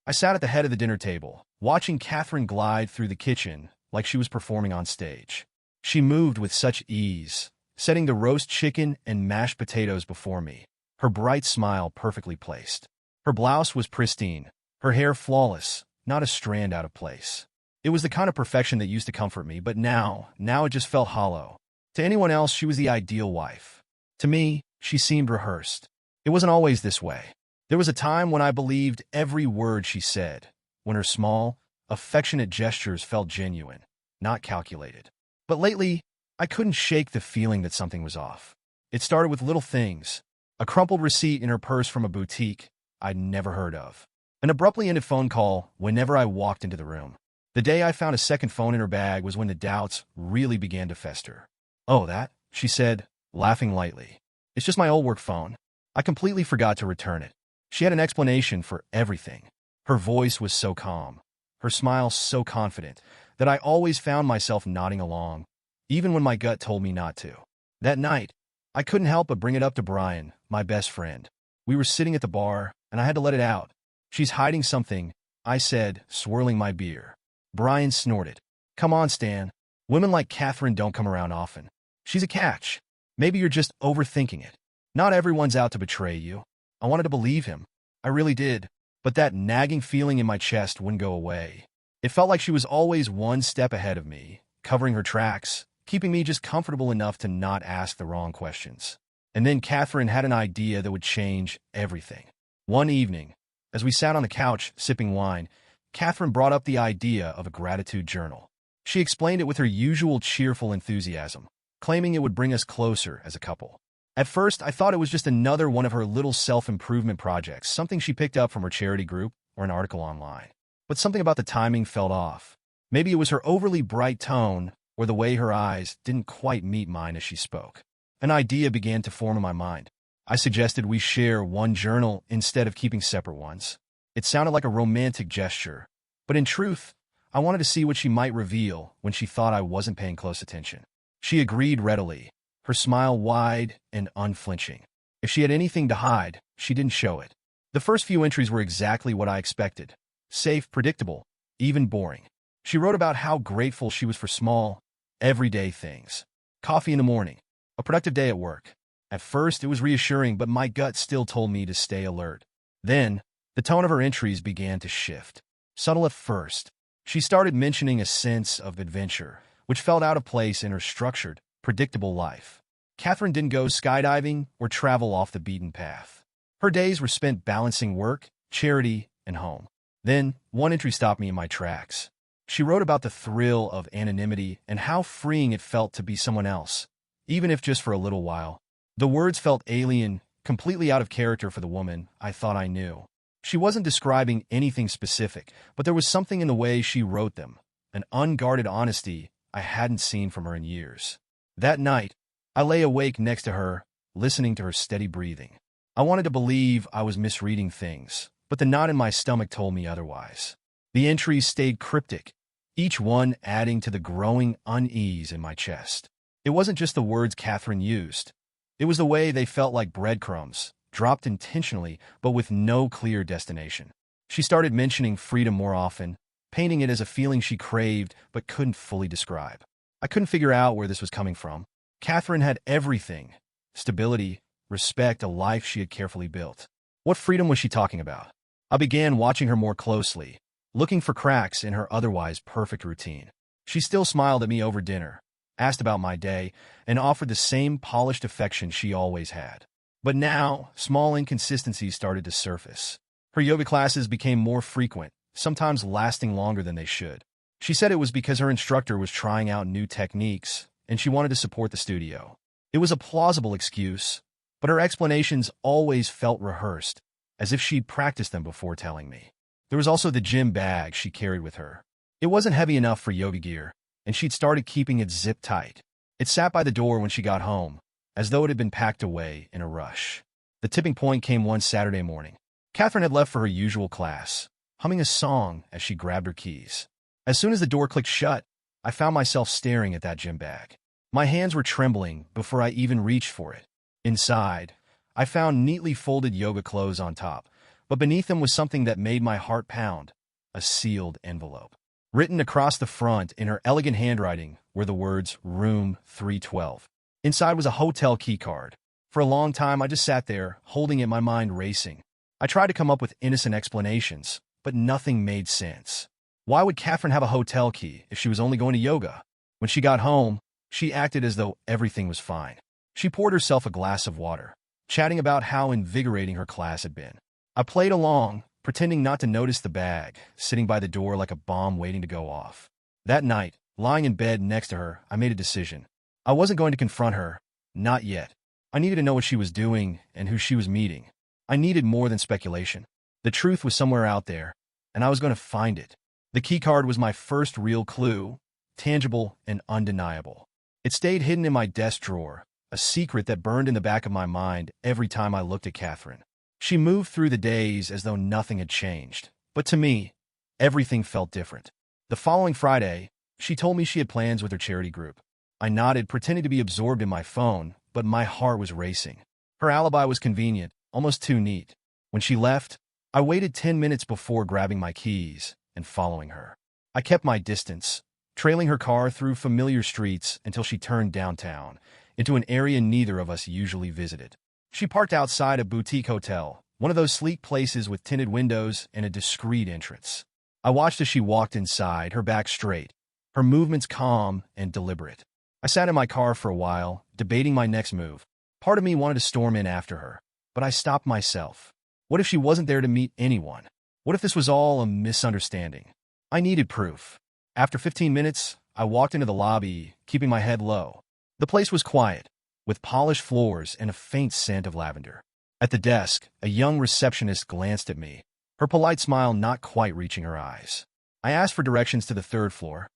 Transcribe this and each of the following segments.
I sat at the head of the dinner table, watching Catherine glide through the kitchen like she was performing on stage. She moved with such ease, setting the roast chicken and mashed potatoes before me, her bright smile perfectly placed. Her blouse was pristine, her hair flawless, not a strand out of place. It was the kind of perfection that used to comfort me, but now it just felt hollow. To anyone else, she was the ideal wife. To me, she seemed rehearsed. It wasn't always this way. There was a time when I believed every word she said, when her small, affectionate gestures felt genuine, not calculated. But lately, I couldn't shake the feeling that something was off. It started with little things: a crumpled receipt in her purse from a boutique I'd never heard of, an abruptly ended phone call whenever I walked into the room. The day I found a second phone in her bag was when the doubts really began to fester. "Oh, that?" she said, laughing lightly. "It's just my old work phone. I completely forgot to return it." She had an explanation for everything. Her voice was so calm, her smile so confident, that I always found myself nodding along, even when my gut told me not to. That night, I couldn't help but bring it up to Brian, my best friend. We were sitting at the bar, and I had to let it out. "She's hiding something," I said, swirling my beer. Brian snorted. "Come on, Stan. Women like Catherine don't come around often. She's a catch. Maybe you're just overthinking it. Not everyone's out to betray you." I wanted to believe him. I really did. But that nagging feeling in my chest wouldn't go away. It felt like she was always one step ahead of me, covering her tracks, keeping me just comfortable enough to not ask the wrong questions. And then Catherine had an idea that would change everything. One evening, as we sat on the couch sipping wine, Catherine brought up the idea of a gratitude journal. She explained it with her usual cheerful enthusiasm, claiming it would bring us closer as a couple. At first, I thought it was just another one of her little self-improvement projects, something she picked up from her charity group or an article online. But something about the timing felt off. Maybe it was her overly bright tone or the way her eyes didn't quite meet mine as she spoke. An idea began to form in my mind. I suggested we share one journal instead of keeping separate ones. It sounded like a romantic gesture, but in truth, I wanted to see what she might reveal when she thought I wasn't paying close attention. She agreed readily, her smile wide and unflinching. If she had anything to hide, she didn't show it. The first few entries were exactly what I expected. Safe, predictable, even boring. She wrote about how grateful she was for small, everyday things. Coffee in the morning, a productive day at work. At first, it was reassuring, but my gut still told me to stay alert. Then, the tone of her entries began to shift. Subtle at first, she started mentioning a sense of adventure, which felt out of place in her structured, predictable life. Catherine didn't go skydiving or travel off the beaten path. Her days were spent balancing work, charity, and home. Then, one entry stopped me in my tracks. She wrote about the thrill of anonymity and how freeing it felt to be someone else, even if just for a little while. The words felt alien, completely out of character for the woman I thought I knew. She wasn't describing anything specific, but there was something in the way she wrote them, an unguarded honesty I hadn't seen from her in years. That night, I lay awake next to her, listening to her steady breathing. I wanted to believe I was misreading things, but the knot in my stomach told me otherwise. The entries stayed cryptic, each one adding to the growing unease in my chest. It wasn't just the words Catherine used. It was the way they felt like breadcrumbs, dropped intentionally, but with no clear destination. She started mentioning freedom more often, painting it as a feeling she craved but couldn't fully describe. I couldn't figure out where this was coming from. Catherine had everything: stability, respect, a life she had carefully built. What freedom was she talking about? I began watching her more closely, looking for cracks in her otherwise perfect routine. She still smiled at me over dinner, asked about my day, and offered the same polished affection she always had. But now, small inconsistencies started to surface. Her yoga classes became more frequent, sometimes lasting longer than they should. She said it was because her instructor was trying out new techniques, and she wanted to support the studio. It was a plausible excuse, but her explanations always felt rehearsed, as if she'd practiced them before telling me. There was also the gym bag she carried with her. It wasn't heavy enough for yoga gear, and she'd started keeping it zipped tight. It sat by the door when she got home, as though it had been packed away in a rush. The tipping point came one Saturday morning. Catherine had left for her usual class, humming a song as she grabbed her keys. As soon as the door clicked shut, I found myself staring at that gym bag. My hands were trembling before I even reached for it. Inside, I found neatly folded yoga clothes on top, But beneath them was something that made my heart pound, a sealed envelope. Written across the front in her elegant handwriting were the words, Room 312. Inside was a hotel key card. For a long time, I just sat there, holding it, my mind racing. I tried to come up with innocent explanations, but nothing made sense. Why would Catherine have a hotel key if she was only going to yoga? When she got home, she acted as though everything was fine. She poured herself a glass of water, chatting about how invigorating her class had been. I played along, pretending not to notice the bag, sitting by the door like a bomb waiting to go off. That night, lying in bed next to her, I made a decision. I wasn't going to confront her, not yet. I needed to know what she was doing and who she was meeting. I needed more than speculation. The truth was somewhere out there, and I was going to find it. The keycard was my first real clue, tangible and undeniable. It stayed hidden in my desk drawer, a secret that burned in the back of my mind every time I looked at Catherine. She moved through the days as though nothing had changed, but to me, everything felt different. The following Friday, she told me she had plans with her charity group. I nodded, pretending to be absorbed in my phone, but my heart was racing. Her alibi was convenient, almost too neat. When she left, I waited 10 minutes before grabbing my keys and following her. I kept my distance, trailing her car through familiar streets until she turned downtown, into an area neither of us usually visited. She parked outside a boutique hotel, one of those sleek places with tinted windows and a discreet entrance. I watched as she walked inside, her back straight, her movements calm and deliberate. I sat in my car for a while, debating my next move. Part of me wanted to storm in after her, but I stopped myself. What if she wasn't there to meet anyone? What if this was all a misunderstanding? I needed proof. After 15 minutes, I walked into the lobby, keeping my head low. The place was quiet, with polished floors and a faint scent of lavender. At the desk, a young receptionist glanced at me, her polite smile not quite reaching her eyes. I asked for directions to the third floor,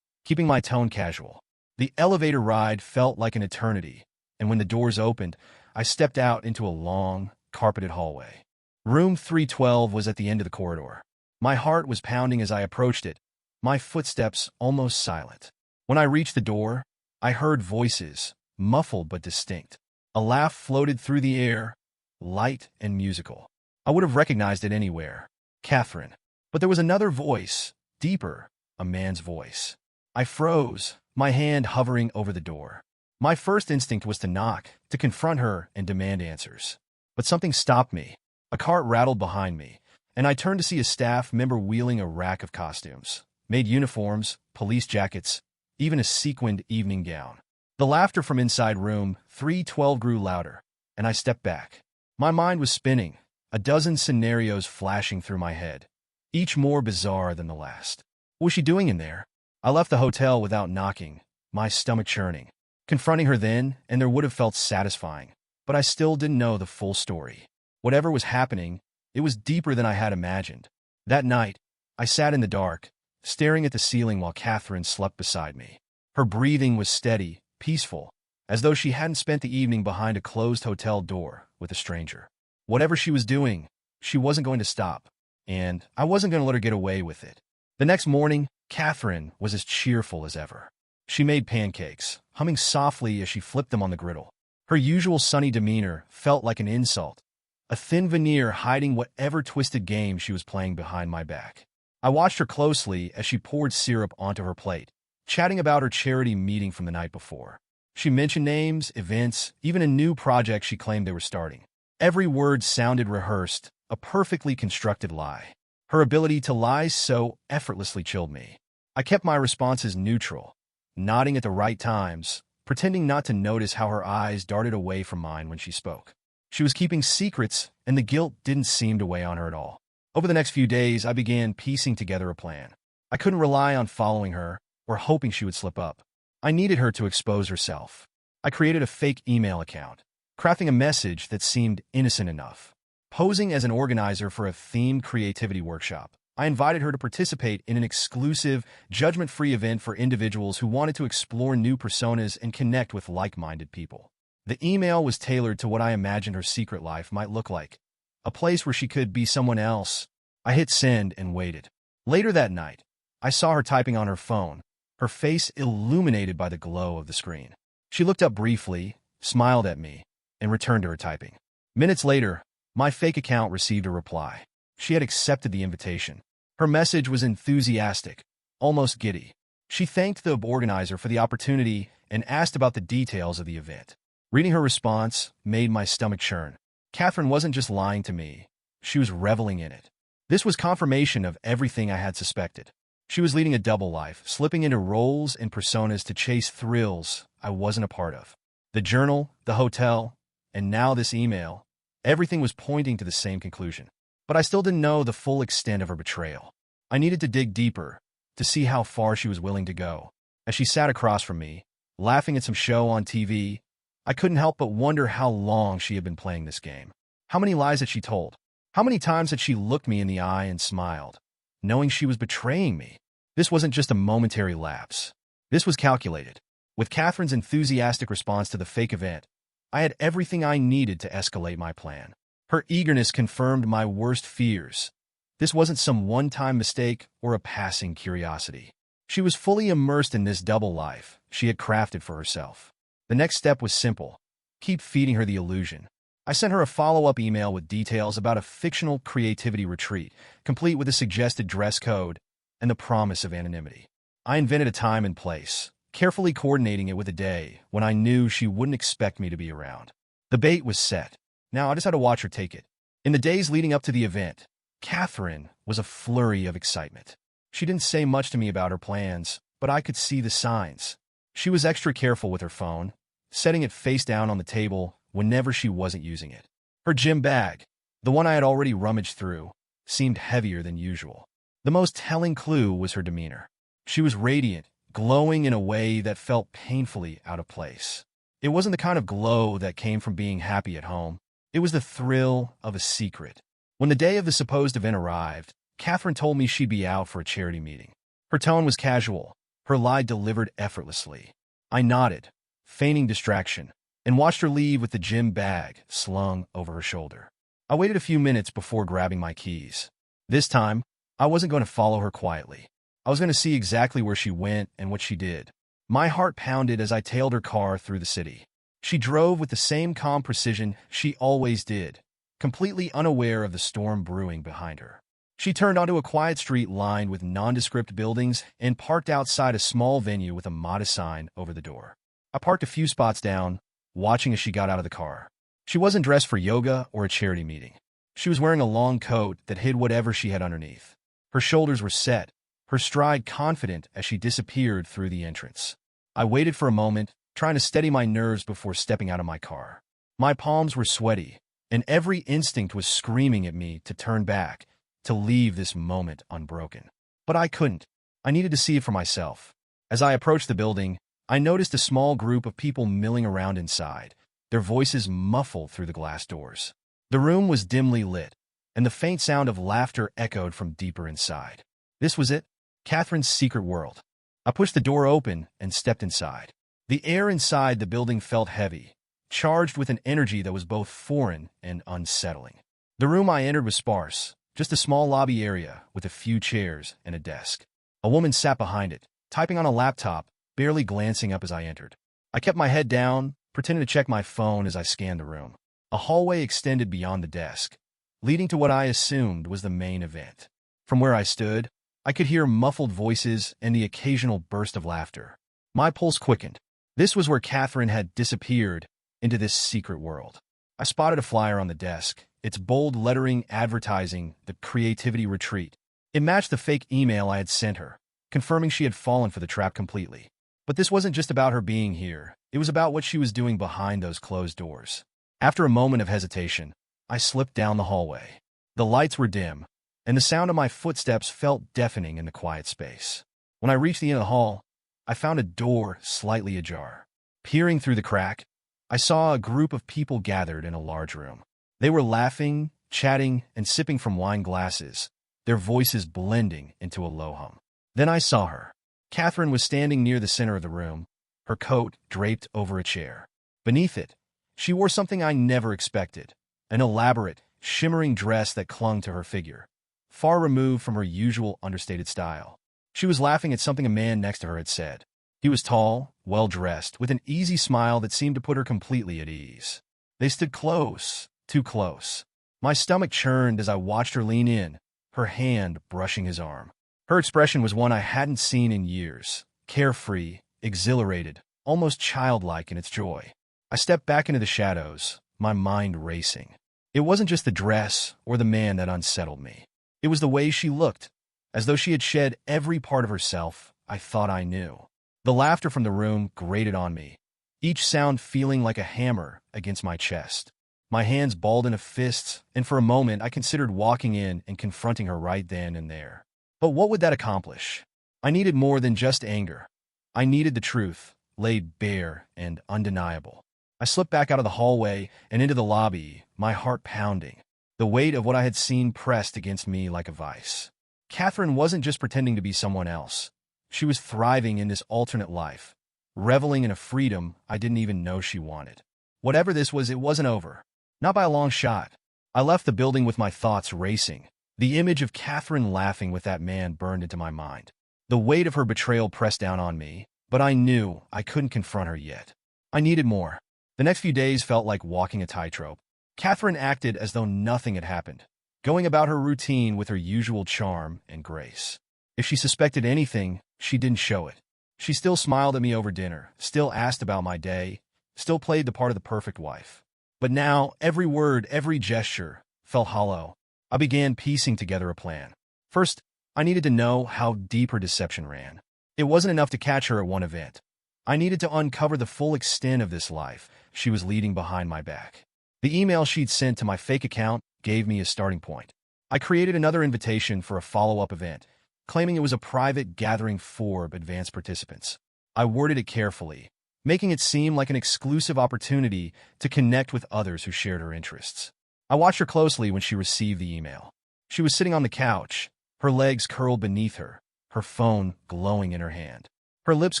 keeping my tone casual. The elevator ride felt like an eternity, and when the doors opened, I stepped out into a long, carpeted hallway. Room 312 was at the end of the corridor. My heart was pounding as I approached it, my footsteps almost silent. When I reached the door, I heard voices, muffled but distinct. A laugh floated through the air, light and musical. I would have recognized it anywhere. Catherine. But there was another voice, deeper, a man's voice. I froze, my hand hovering over the door. My first instinct was to knock, to confront her and demand answers. But something stopped me. A cart rattled behind me, and I turned to see a staff member wheeling a rack of costumes, made uniforms, police jackets, even a sequined evening gown. The laughter from inside room 312 grew louder, and I stepped back. My mind was spinning, a dozen scenarios flashing through my head, each more bizarre than the last. What was she doing in there? I left the hotel without knocking, my stomach churning. Confronting her then, and there would have felt satisfying, but I still didn't know the full story. Whatever was happening, it was deeper than I had imagined. That night, I sat in the dark, staring at the ceiling while Catherine slept beside me. Her breathing was steady, peaceful, as though she hadn't spent the evening behind a closed hotel door with a stranger. Whatever she was doing, she wasn't going to stop, and I wasn't going to let her get away with it. The next morning, Catherine was as cheerful as ever. She made pancakes, humming softly as she flipped them on the griddle. Her usual sunny demeanor felt like an insult, a thin veneer hiding whatever twisted game she was playing behind my back. I watched her closely as she poured syrup onto her plate, chatting about her charity meeting from the night before. She mentioned names, events, even a new project she claimed they were starting. Every word sounded rehearsed, a perfectly constructed lie. Her ability to lie so effortlessly chilled me. I kept my responses neutral, nodding at the right times, pretending not to notice how her eyes darted away from mine when she spoke. She was keeping secrets, and the guilt didn't seem to weigh on her at all. Over the next few days, I began piecing together a plan. I couldn't rely on following her or hoping she would slip up. I needed her to expose herself. I created a fake email account, crafting a message that seemed innocent enough. Posing as an organizer for a themed creativity workshop, I invited her to participate in an exclusive, judgment-free event for individuals who wanted to explore new personas and connect with like-minded people. The email was tailored to what I imagined her secret life might look like, a place where she could be someone else. I hit send and waited. Later that night, I saw her typing on her phone, her face illuminated by the glow of the screen. She looked up briefly, smiled at me, and returned to her typing. Minutes later, my fake account received a reply. She had accepted the invitation. Her message was enthusiastic, almost giddy. She thanked the organizer for the opportunity and asked about the details of the event. Reading her response made my stomach churn. Catherine wasn't just lying to me. She was reveling in it. This was confirmation of everything I had suspected. She was leading a double life, slipping into roles and personas to chase thrills I wasn't a part of. The journal, the hotel, and now this email, everything was pointing to the same conclusion. But I still didn't know the full extent of her betrayal. I needed to dig deeper to see how far she was willing to go. As she sat across from me, laughing at some show on TV, I couldn't help but wonder how long she had been playing this game. How many lies had she told? How many times had she looked me in the eye and smiled, knowing she was betraying me? This wasn't just a momentary lapse. This was calculated. With Catherine's enthusiastic response to the fake event, I had everything I needed to escalate my plan. Her eagerness confirmed my worst fears. This wasn't some one-time mistake or a passing curiosity. She was fully immersed in this double life she had crafted for herself. The next step was simple. Keep feeding her the illusion. I sent her a follow-up email with details about a fictional creativity retreat, complete with a suggested dress code and the promise of anonymity. I invented a time and place, carefully coordinating it with a day when I knew she wouldn't expect me to be around. The bait was set. Now I just had to watch her take it. In the days leading up to the event, Catherine was a flurry of excitement. She didn't say much to me about her plans, but I could see the signs. She was extra careful with her phone, setting it face down on the table whenever she wasn't using it. Her gym bag, the one I had already rummaged through, seemed heavier than usual. The most telling clue was her demeanor. She was radiant, glowing in a way that felt painfully out of place. It wasn't the kind of glow that came from being happy at home. It was the thrill of a secret. When the day of the supposed event arrived, Catherine told me she'd be out for a charity meeting. Her tone was casual, her lie delivered effortlessly. I nodded, feigning distraction, and watched her leave with the gym bag slung over her shoulder. I waited a few minutes before grabbing my keys. This time, I wasn't going to follow her quietly. I was going to see exactly where she went and what she did. My heart pounded as I tailed her car through the city. She drove with the same calm precision she always did, completely unaware of the storm brewing behind her. She turned onto a quiet street lined with nondescript buildings and parked outside a small venue with a modest sign over the door. I parked a few spots down, watching as she got out of the car. She wasn't dressed for yoga or a charity meeting. She was wearing a long coat that hid whatever she had underneath. Her shoulders were set, her stride confident as she disappeared through the entrance. I waited for a moment, trying to steady my nerves before stepping out of my car. My palms were sweaty, and every instinct was screaming at me to turn back, to leave this moment unbroken. But I couldn't. I needed to see it for myself. As I approached the building, I noticed a small group of people milling around inside, their voices muffled through the glass doors. The room was dimly lit, and the faint sound of laughter echoed from deeper inside. This was it, Catherine's secret world. I pushed the door open and stepped inside. The air inside the building felt heavy, charged with an energy that was both foreign and unsettling. The room I entered was sparse, just a small lobby area with a few chairs and a desk. A woman sat behind it, typing on a laptop, barely glancing up as I entered. I kept my head down, pretending to check my phone as I scanned the room. A hallway extended beyond the desk, leading to what I assumed was the main event. From where I stood, I could hear muffled voices and the occasional burst of laughter. My pulse quickened. This was where Catherine had disappeared into this secret world. I spotted a flyer on the desk, its bold lettering advertising the creativity retreat. It matched the fake email I had sent her, confirming she had fallen for the trap completely. But this wasn't just about her being here. It was about what she was doing behind those closed doors. After a moment of hesitation, I slipped down the hallway. The lights were dim, and the sound of my footsteps felt deafening in the quiet space. When I reached the end of the hall, I found a door slightly ajar. Peering through the crack, I saw a group of people gathered in a large room. They were laughing, chatting, and sipping from wine glasses, their voices blending into a low hum. Then I saw her. Catherine was standing near the center of the room, her coat draped over a chair. Beneath it, she wore something I never expected, an elaborate, shimmering dress that clung to her figure, far removed from her usual understated style. She was laughing at something a man next to her had said. He was tall, well-dressed, with an easy smile that seemed to put her completely at ease. They stood close, too close. My stomach churned as I watched her lean in, her hand brushing his arm. Her expression was one I hadn't seen in years, carefree, exhilarated, almost childlike in its joy. I stepped back into the shadows, my mind racing. It wasn't just the dress or the man that unsettled me. It was the way she looked, as though she had shed every part of herself I thought I knew. The laughter from the room grated on me, each sound feeling like a hammer against my chest. My hands balled into fists, and for a moment I considered walking in and confronting her right then and there. But what would that accomplish? I needed more than just anger. I needed the truth, laid bare and undeniable. I slipped back out of the hallway and into the lobby, my heart pounding, the weight of what I had seen pressed against me like a vice. Catherine wasn't just pretending to be someone else. She was thriving in this alternate life, reveling in a freedom I didn't even know she wanted. Whatever this was, it wasn't over. Not by a long shot. I left the building with my thoughts racing. The image of Catherine laughing with that man burned into my mind. The weight of her betrayal pressed down on me, but I knew I couldn't confront her yet. I needed more. The next few days felt like walking a tightrope. Catherine acted as though nothing had happened, going about her routine with her usual charm and grace. If she suspected anything, she didn't show it. She still smiled at me over dinner, still asked about my day, still played the part of the perfect wife. But now, every word, every gesture felt hollow. I began piecing together a plan. First, I needed to know how deep her deception ran. It wasn't enough to catch her at one event. I needed to uncover the full extent of this life she was leading behind my back. The email she'd sent to my fake account gave me a starting point. I created another invitation for a follow-up event, claiming it was a private gathering for advanced participants. I worded it carefully, making it seem like an exclusive opportunity to connect with others who shared her interests. I watched her closely when she received the email. She was sitting on the couch, her legs curled beneath her, her phone glowing in her hand. Her lips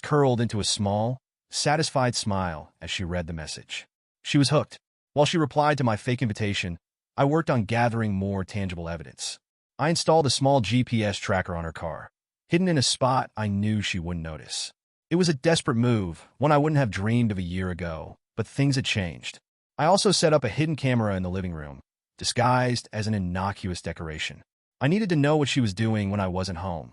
curled into a small, satisfied smile as she read the message. She was hooked. While she replied to my fake invitation, I worked on gathering more tangible evidence. I installed a small GPS tracker on her car, hidden in a spot I knew she wouldn't notice. It was a desperate move, one I wouldn't have dreamed of a year ago, but things had changed. I also set up a hidden camera in the living room, disguised as an innocuous decoration. I needed to know what she was doing when I wasn't home.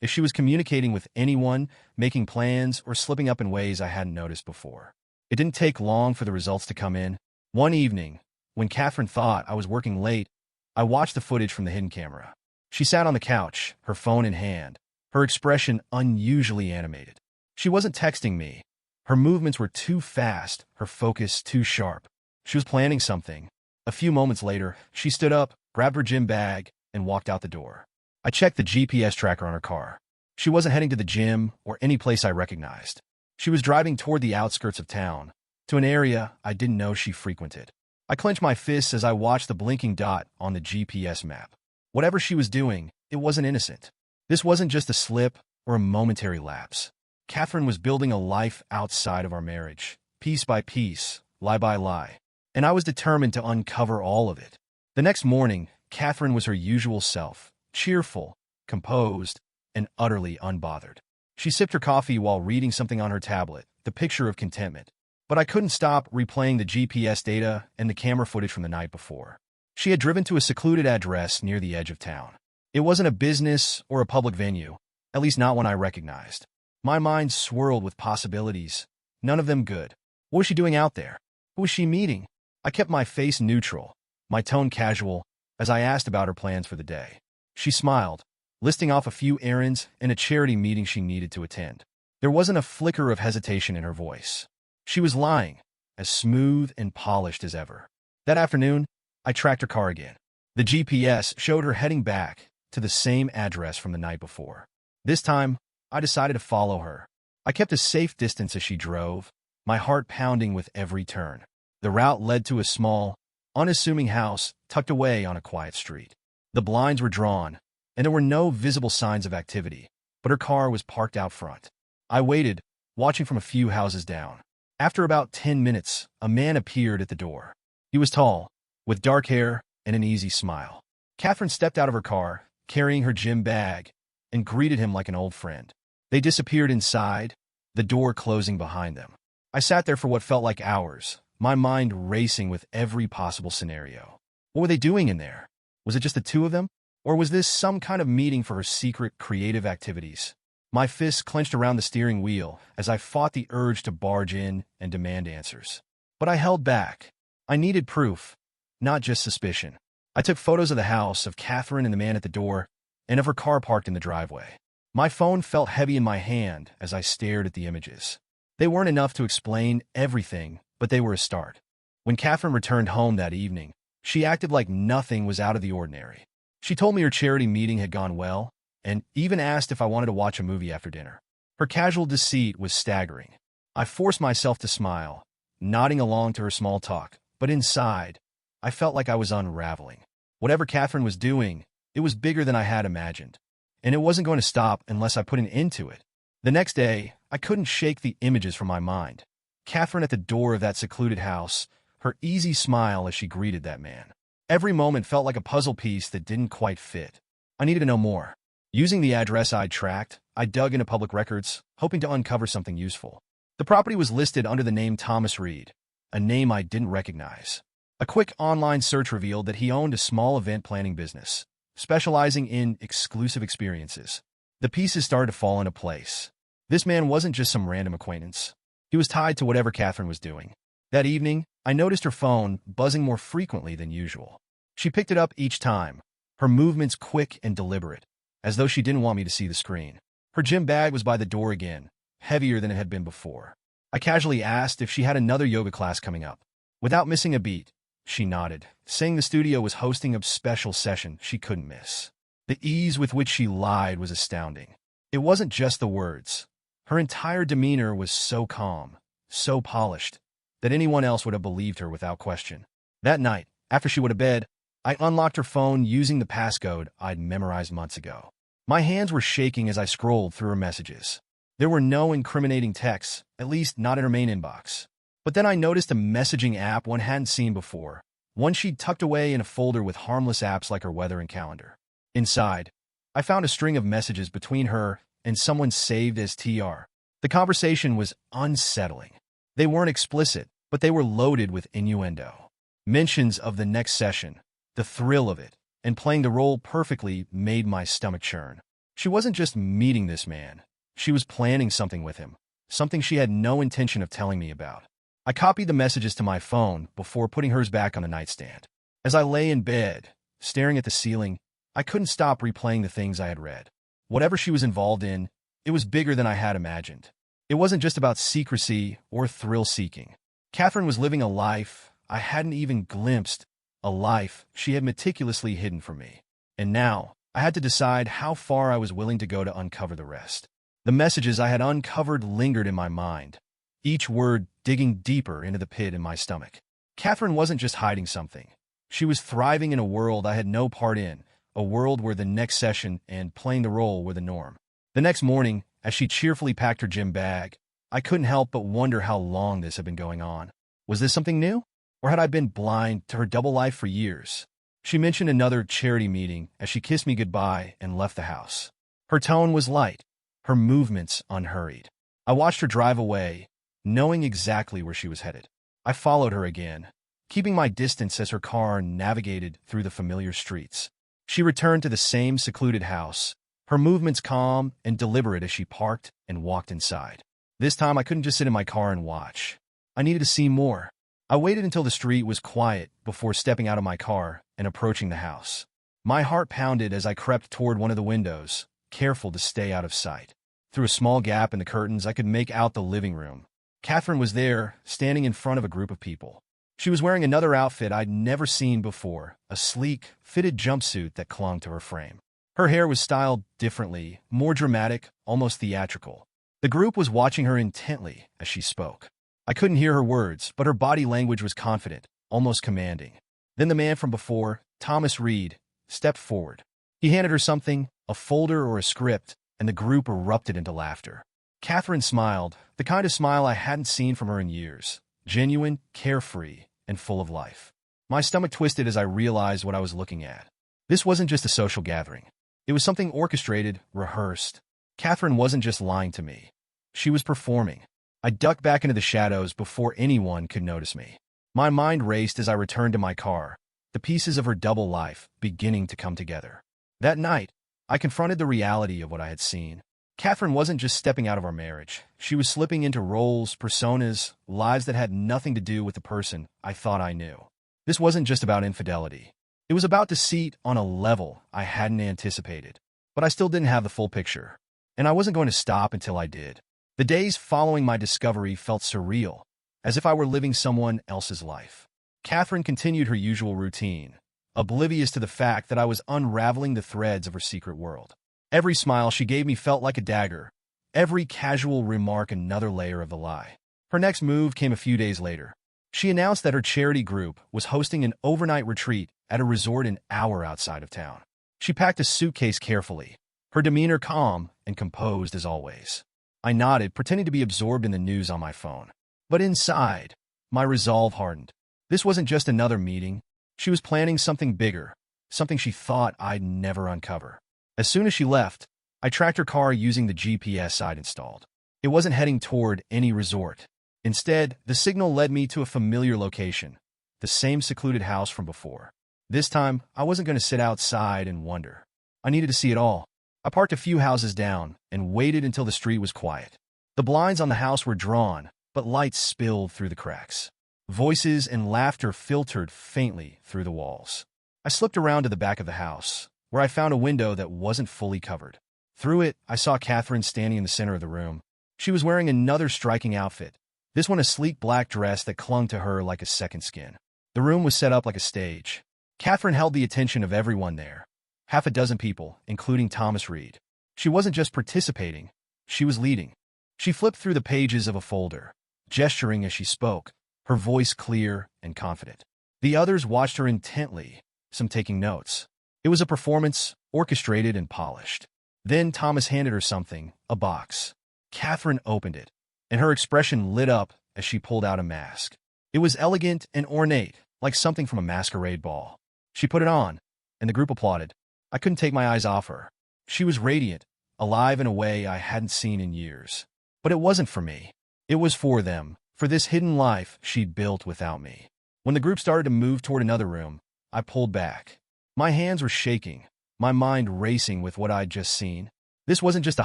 If she was communicating with anyone, making plans, or slipping up in ways I hadn't noticed before. It didn't take long for the results to come in. One evening, when Catherine thought I was working late, I watched the footage from the hidden camera. She sat on the couch, her phone in hand, her expression unusually animated. She wasn't texting me. Her movements were too fast, her focus too sharp. She was planning something. A few moments later, she stood up, grabbed her gym bag, and walked out the door. I checked the GPS tracker on her car. She wasn't heading to the gym or any place I recognized. She was driving toward the outskirts of town, to an area I didn't know she frequented. I clenched my fists as I watched the blinking dot on the GPS map. Whatever she was doing, it wasn't innocent. This wasn't just a slip or a momentary lapse. Catherine was building a life outside of our marriage, piece by piece, lie by lie, and I was determined to uncover all of it. The next morning, Catherine was her usual self, cheerful, composed, and utterly unbothered. She sipped her coffee while reading something on her tablet, the picture of contentment. But I couldn't stop replaying the GPS data and the camera footage from the night before. She had driven to a secluded address near the edge of town. It wasn't a business or a public venue, at least not one I recognized. My mind swirled with possibilities, none of them good. What was she doing out there? Who was she meeting? I kept my face neutral, my tone casual, as I asked about her plans for the day. She smiled, listing off a few errands and a charity meeting she needed to attend. There wasn't a flicker of hesitation in her voice. She was lying, as smooth and polished as ever. That afternoon, I tracked her car again. The GPS showed her heading back to the same address from the night before. This time, I decided to follow her. I kept a safe distance as she drove, my heart pounding with every turn. The route led to a small, unassuming house tucked away on a quiet street. The blinds were drawn, and there were no visible signs of activity, but her car was parked out front. I waited, watching from a few houses down. After about 10 minutes, a man appeared at the door. He was tall, with dark hair and an easy smile. Catherine stepped out of her car, carrying her gym bag, and greeted him like an old friend. They disappeared inside, the door closing behind them. I sat there for what felt like hours, my mind racing with every possible scenario. What were they doing in there? Was it just the two of them? Or was this some kind of meeting for her secret creative activities? My fists clenched around the steering wheel as I fought the urge to barge in and demand answers. But I held back. I needed proof, not just suspicion. I took photos of the house, of Catherine and the man at the door, and of her car parked in the driveway. My phone felt heavy in my hand as I stared at the images. They weren't enough to explain everything, but they were a start. When Catherine returned home that evening, she acted like nothing was out of the ordinary. She told me her charity meeting had gone well, and even asked if I wanted to watch a movie after dinner. Her casual deceit was staggering. I forced myself to smile, nodding along to her small talk, but inside, I felt like I was unraveling. Whatever Catherine was doing, it was bigger than I had imagined, and it wasn't going to stop unless I put an end to it. The next day, I couldn't shake the images from my mind. Catherine at the door of that secluded house, her easy smile as she greeted that man. Every moment felt like a puzzle piece that didn't quite fit. I needed to know more. Using the address I'd tracked, I dug into public records, hoping to uncover something useful. The property was listed under the name Thomas Reed, a name I didn't recognize. A quick online search revealed that he owned a small event planning business, specializing in exclusive experiences. The pieces started to fall into place. This man wasn't just some random acquaintance. He was tied to whatever Catherine was doing. That evening, I noticed her phone buzzing more frequently than usual. She picked it up each time, her movements quick and deliberate, as though she didn't want me to see the screen. Her gym bag was by the door again, heavier than it had been before. I casually asked if she had another yoga class coming up. Without missing a beat, she nodded, saying the studio was hosting a special session she couldn't miss. The ease with which she lied was astounding. It wasn't just the words. Her entire demeanor was so calm, so polished, that anyone else would have believed her without question. That night, after she went to bed, I unlocked her phone using the passcode I'd memorized months ago. My hands were shaking as I scrolled through her messages. There were no incriminating texts, at least not in her main inbox. But then I noticed a messaging app one hadn't seen before, one she'd tucked away in a folder with harmless apps like her weather and calendar. Inside, I found a string of messages between her and someone saved as TR. The conversation was unsettling. They weren't explicit, but they were loaded with innuendo. Mentions of the next session, the thrill of it, and playing the role perfectly made my stomach churn. She wasn't just meeting this man. She was planning something with him, something she had no intention of telling me about. I copied the messages to my phone before putting hers back on the nightstand. As I lay in bed, staring at the ceiling, I couldn't stop replaying the things I had read. Whatever she was involved in, it was bigger than I had imagined. It wasn't just about secrecy or thrill-seeking. Catherine was living a life I hadn't even glimpsed, a life she had meticulously hidden from me. And now, I had to decide how far I was willing to go to uncover the rest. The messages I had uncovered lingered in my mind, each word digging deeper into the pit in my stomach. Catherine wasn't just hiding something. She was thriving in a world I had no part in, a world where the next session and playing the role were the norm. The next morning, as she cheerfully packed her gym bag, I couldn't help but wonder how long this had been going on. Was this something new? Or had I been blind to her double life for years? She mentioned another charity meeting as she kissed me goodbye and left the house. Her tone was light, her movements unhurried. I watched her drive away, knowing exactly where she was headed. I followed her again, keeping my distance as her car navigated through the familiar streets. She returned to the same secluded house, her movements calm and deliberate as she parked and walked inside. This time I couldn't just sit in my car and watch. I needed to see more. I waited until the street was quiet before stepping out of my car and approaching the house. My heart pounded as I crept toward one of the windows, careful to stay out of sight. Through a small gap in the curtains, I could make out the living room. Catherine was there, standing in front of a group of people. She was wearing another outfit I'd never seen before, a sleek, fitted jumpsuit that clung to her frame. Her hair was styled differently, more dramatic, almost theatrical. The group was watching her intently as she spoke. I couldn't hear her words, but her body language was confident, almost commanding. Then the man from before, Thomas Reed, stepped forward. He handed her something, a folder or a script, and the group erupted into laughter. Catherine smiled, the kind of smile I hadn't seen from her in years, genuine, carefree, and full of life. My stomach twisted as I realized what I was looking at. This wasn't just a social gathering. It was something orchestrated, rehearsed. Catherine wasn't just lying to me. She was performing. I ducked back into the shadows before anyone could notice me. My mind raced as I returned to my car, the pieces of her double life beginning to come together. That night, I confronted the reality of what I had seen. Catherine wasn't just stepping out of our marriage. She was slipping into roles, personas, lives that had nothing to do with the person I thought I knew. This wasn't just about infidelity. It was about deceit on a level I hadn't anticipated. But I still didn't have the full picture. And I wasn't going to stop until I did. The days following my discovery felt surreal, as if I were living someone else's life. Catherine continued her usual routine, oblivious to the fact that I was unraveling the threads of her secret world. Every smile she gave me felt like a dagger, every casual remark another layer of the lie. Her next move came a few days later. She announced that her charity group was hosting an overnight retreat at a resort an hour outside of town. She packed a suitcase carefully, her demeanor calm and composed as always. I nodded, pretending to be absorbed in the news on my phone. But inside, my resolve hardened. This wasn't just another meeting. She was planning something bigger, something she thought I'd never uncover. As soon as she left, I tracked her car using the GPS I'd installed. It wasn't heading toward any resort. Instead, the signal led me to a familiar location, the same secluded house from before. This time, I wasn't going to sit outside and wonder. I needed to see it all. I parked a few houses down and waited until the street was quiet. The blinds on the house were drawn, but lights spilled through the cracks. Voices and laughter filtered faintly through the walls. I slipped around to the back of the house, where I found a window that wasn't fully covered. Through it, I saw Catherine standing in the center of the room. She was wearing another striking outfit, this one a sleek black dress that clung to her like a second skin. The room was set up like a stage. Catherine held the attention of everyone there, half a dozen people, including Thomas Reed. She wasn't just participating, she was leading. She flipped through the pages of a folder, gesturing as she spoke, her voice clear and confident. The others watched her intently, some taking notes. It was a performance, orchestrated and polished. Then Thomas handed her something, a box. Catherine opened it, and her expression lit up as she pulled out a mask. It was elegant and ornate, like something from a masquerade ball. She put it on, and the group applauded. I couldn't take my eyes off her. She was radiant, alive in a way I hadn't seen in years. But it wasn't for me. It was for them, for this hidden life she'd built without me. When the group started to move toward another room, I pulled back. My hands were shaking, my mind racing with what I'd just seen. This wasn't just a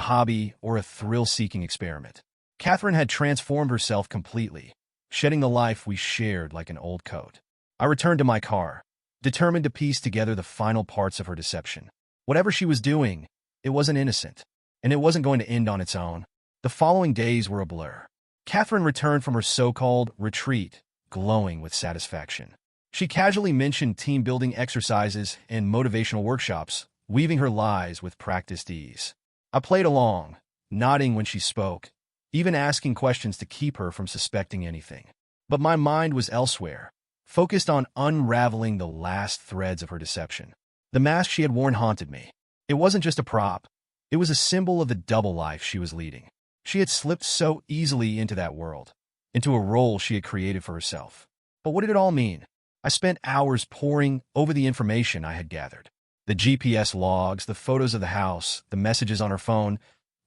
hobby or a thrill-seeking experiment. Catherine had transformed herself completely, shedding the life we shared like an old coat. I returned to my car, determined to piece together the final parts of her deception. Whatever she was doing, it wasn't innocent, and it wasn't going to end on its own. The following days were a blur. Catherine returned from her so-called retreat, glowing with satisfaction. She casually mentioned team-building exercises and motivational workshops, weaving her lies with practiced ease. I played along, nodding when she spoke, even asking questions to keep her from suspecting anything. But my mind was elsewhere, focused on unraveling the last threads of her deception. The mask she had worn haunted me. It wasn't just a prop. It was a symbol of the double life she was leading. She had slipped so easily into that world, into a role she had created for herself. But what did it all mean? I spent hours poring over the information I had gathered. The GPS logs, the photos of the house, the messages on her phone,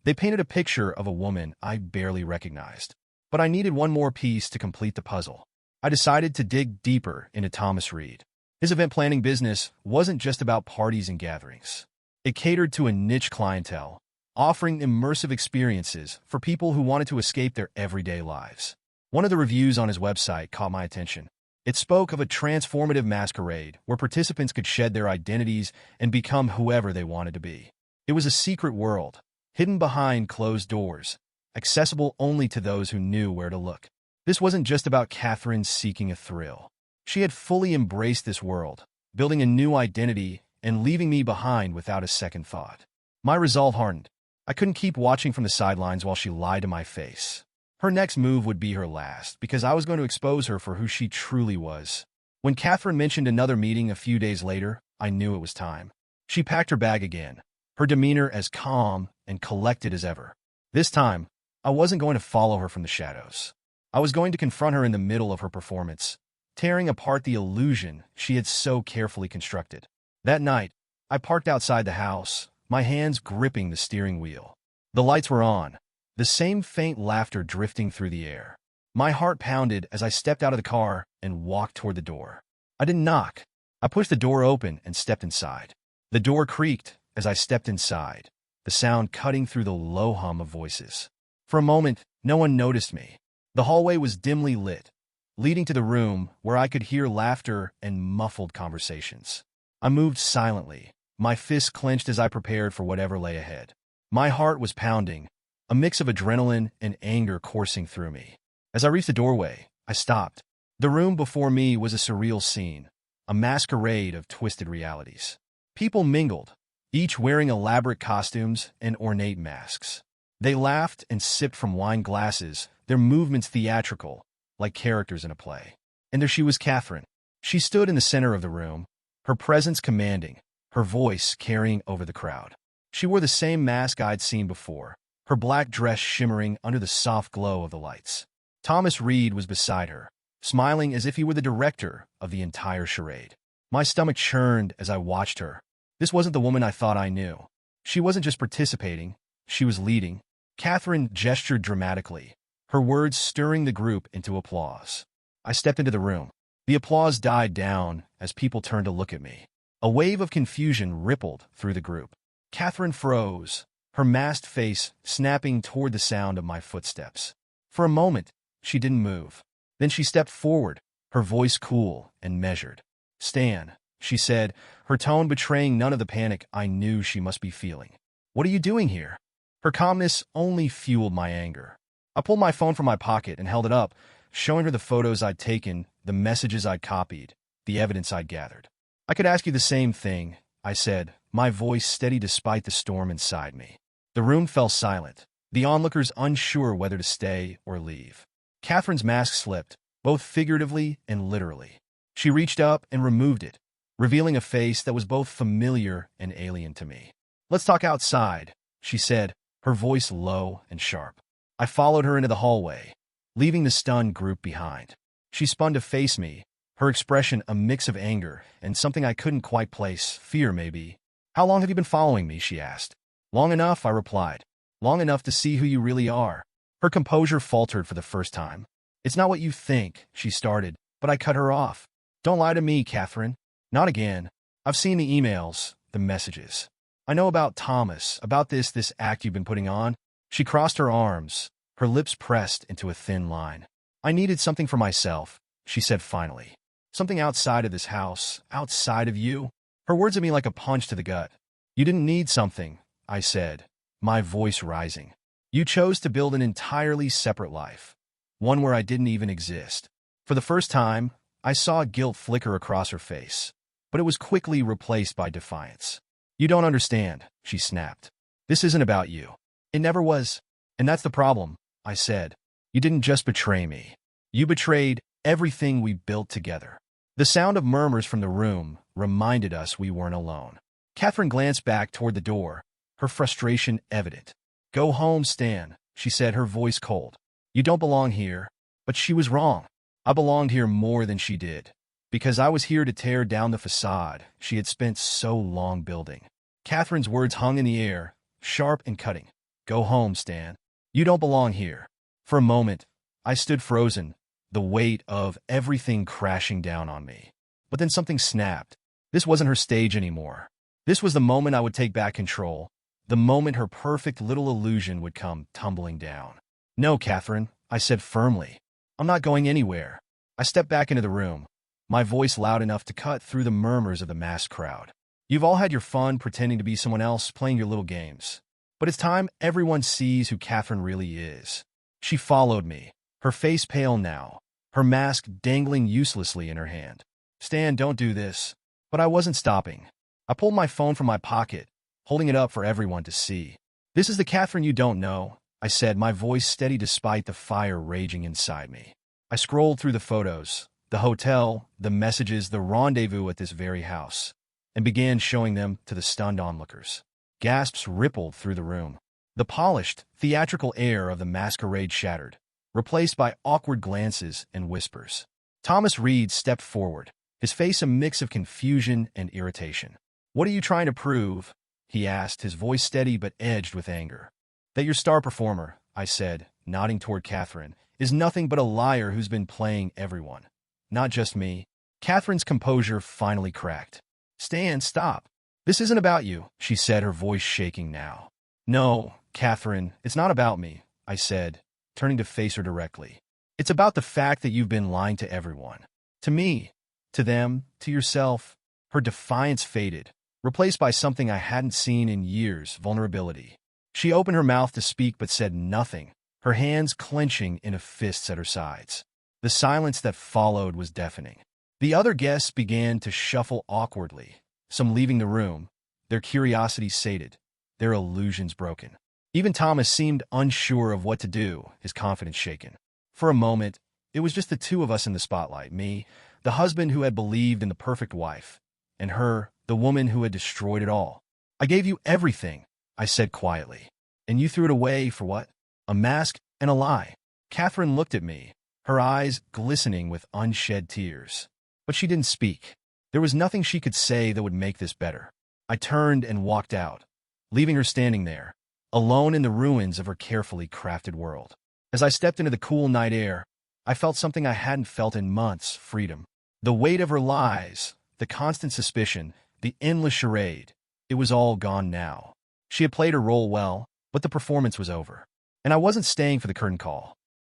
they painted a picture of a woman I barely recognized. But I needed one more piece to complete the puzzle. I decided to dig deeper into Thomas Reed. His event planning business wasn't just about parties and gatherings. It catered to a niche clientele, offering immersive experiences for people who wanted to escape their everyday lives. One of the reviews on his website caught my attention. It spoke of a transformative masquerade where participants could shed their identities and become whoever they wanted to be. It was a secret world, hidden behind closed doors, accessible only to those who knew where to look. This wasn't just about Catherine seeking a thrill. She had fully embraced this world, building a new identity and leaving me behind without a second thought. My resolve hardened. I couldn't keep watching from the sidelines while she lied to my face. Her next move would be her last, because I was going to expose her for who she truly was. When Catherine mentioned another meeting a few days later, I knew it was time. She packed her bag again, her demeanor as calm and collected as ever. This time, I wasn't going to follow her from the shadows. I was going to confront her in the middle of her performance, tearing apart the illusion she had so carefully constructed. That night, I parked outside the house, my hands gripping the steering wheel. The lights were on, the same faint laughter drifting through the air. My heart pounded as I stepped out of the car and walked toward the door. I didn't knock. I pushed the door open and stepped inside. The door creaked as I stepped inside, the sound cutting through the low hum of voices. For a moment, no one noticed me. The hallway was dimly lit, leading to the room where I could hear laughter and muffled conversations. I moved silently, my fists clenched as I prepared for whatever lay ahead. My heart was pounding, a mix of adrenaline and anger coursing through me. As I reached the doorway, I stopped. The room before me was a surreal scene, a masquerade of twisted realities. People mingled, each wearing elaborate costumes and ornate masks. They laughed and sipped from wine glasses, their movements theatrical, like characters in a play. And there she was, Catherine. She stood in the center of the room, her presence commanding, her voice carrying over the crowd. She wore the same mask I'd seen before, her black dress shimmering under the soft glow of the lights. Thomas Reed was beside her, smiling as if he were the director of the entire charade. My stomach churned as I watched her. This wasn't the woman I thought I knew. She wasn't just participating, she was leading. Catherine gestured dramatically, her words stirring the group into applause. I stepped into the room. The applause died down as people turned to look at me. A wave of confusion rippled through the group. Catherine froze, her masked face snapping toward the sound of my footsteps. For a moment, she didn't move. Then she stepped forward, her voice cool and measured. "Stan," she said, her tone betraying none of the panic I knew she must be feeling. "What are you doing here?" Her calmness only fueled my anger. I pulled my phone from my pocket and held it up, showing her the photos I'd taken, the messages I'd copied, the evidence I'd gathered. "I could ask you the same thing," I said, my voice steady despite the storm inside me. The room fell silent, the onlookers unsure whether to stay or leave. Catherine's mask slipped, both figuratively and literally. She reached up and removed it, revealing a face that was both familiar and alien to me. "Let's talk outside," she said, her voice low and sharp. I followed her into the hallway, leaving the stunned group behind. She spun to face me, her expression a mix of anger and something I couldn't quite place, fear maybe. "How long have you been following me?" she asked. "Long enough," I replied. "Long enough to see who you really are." Her composure faltered for the first time. "It's not what you think," she started, but I cut her off. "Don't lie to me, Catherine. Not again. I've seen the emails, the messages. I know about Thomas, about this act you've been putting on." She crossed her arms, her lips pressed into a thin line. "I needed something for myself," she said finally. "Something outside of this house, outside of you." Her words hit me like a punch to the gut. "You didn't need something," I said, my voice rising. "You chose to build an entirely separate life, one where I didn't even exist." For the first time, I saw guilt flicker across her face, but it was quickly replaced by defiance. "You don't understand," she snapped. "This isn't about you. It never was. And that's the problem," I said. "You didn't just betray me. You betrayed everything we built together." The sound of murmurs from the room reminded us we weren't alone. Catherine glanced back toward the door, her frustration evident. "Go home, Stan," she said, her voice cold. "You don't belong here." But she was wrong. I belonged here more than she did, because I was here to tear down the facade she had spent so long building. Catherine's words hung in the air, sharp and cutting. "Go home, Stan. You don't belong here." For a moment, I stood frozen, the weight of everything crashing down on me. But then something snapped. This wasn't her stage anymore. This was the moment I would take back control, the moment her perfect little illusion would come tumbling down. "No, Catherine," I said firmly. "I'm not going anywhere." I stepped back into the room, my voice loud enough to cut through the murmurs of the massed crowd. "You've all had your fun pretending to be someone else, playing your little games. But it's time everyone sees who Catherine really is." She followed me, her face pale now, her mask dangling uselessly in her hand. "Stan, don't do this." But I wasn't stopping. I pulled my phone from my pocket, holding it up for everyone to see. "This is the Catherine you don't know," I said, my voice steady despite the fire raging inside me. I scrolled through the photos, the hotel, the messages, the rendezvous at this very house, and began showing them to the stunned onlookers. Gasps rippled through the room. The polished, theatrical air of the masquerade shattered, replaced by awkward glances and whispers. Thomas Reed stepped forward, his face a mix of confusion and irritation. "What are you trying to prove?" he asked, his voice steady but edged with anger. "That your star performer," I said, nodding toward Catherine, "is nothing but a liar who's been playing everyone. Not just me." Catherine's composure finally cracked. Stan, stop. This isn't about you, she said, her voice shaking now. No, Catherine, it's not about me, I said, turning to face her directly. It's about the fact that you've been lying to everyone. To me, to them, to yourself. Her defiance faded, replaced by something I hadn't seen in years, vulnerability. She opened her mouth to speak but said nothing, her hands clenching into fists at her sides. The silence that followed was deafening. The other guests began to shuffle awkwardly, some leaving the room, their curiosity sated, their illusions broken. Even Thomas seemed unsure of what to do, his confidence shaken. For a moment, it was just the two of us in the spotlight, me, the husband who had believed in the perfect wife, and her, the woman who had destroyed it all. I gave you everything, I said quietly. And you threw it away for what? A mask and a lie. Catherine looked at me, her eyes glistening with unshed tears. But she didn't speak. There was nothing she could say that would make this better. I turned and walked out, leaving her standing there, alone in the ruins of her carefully crafted world. As I stepped into the cool night air, I felt something I hadn't felt in months, freedom. The weight of her lies, the constant suspicion, the endless charade, it was all gone now. She had played her role well, but the performance was over. And I wasn't staying for the curtain call.